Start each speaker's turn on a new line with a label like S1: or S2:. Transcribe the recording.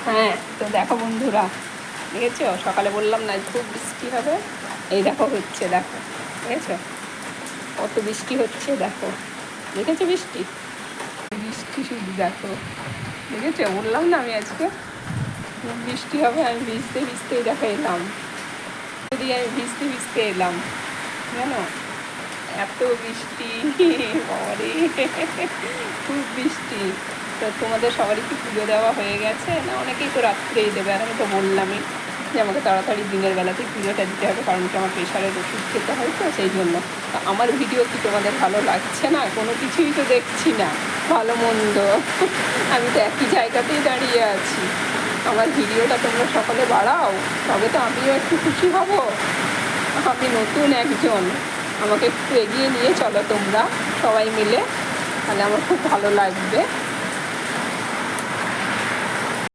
S1: হ্যাঁ, তো দেখো বন্ধুরা, দেখেছো সকালে বললাম না খুব বৃষ্টি হবে, এই দেখো হচ্ছে, দেখো দেখেছো কত বৃষ্টি হচ্ছে, দেখো দেখেছো বৃষ্টি বৃষ্টি শুধু দেখো, দেখেছো বললাম না আমি আজকে খুব বৃষ্টি হবে, আমি ভিজতে ভিজতেই দেখো এলাম, যদি আমি ভিজতে ভিজতে এলাম জানো, এত বৃষ্টি বাবারে, খুব বৃষ্টি। তো তোমাদের সবারই কি পুজো দেওয়া হয়ে গেছে? না অনেকেই তো রাত্রেই দেবে, আর আমি তো বললামই যে আমাকে তাড়াতাড়ি দিনের বেলাতেই পুজোটা দিতে হবে, কারণ কি আমার প্রেশারের ওষুধ খেতে হয়, তো সেই জন্য। তো আমার ভিডিও কি তোমাদের ভালো লাগছে না? কোনো কিছুই তো দেখছি না, ভালো মন্দ আমি তো একই জায়গাতেই দাঁড়িয়ে আছি। আমার ভিডিওটা তোমরা সকলে বাড়াও, তবে তো আমিও একটু খুশি হব। আমি নতুন একজন, আমাকে একটু এগিয়ে নিয়ে চলো তোমরা সবাই মিলে, তাহলে আমার খুব ভালো লাগবে।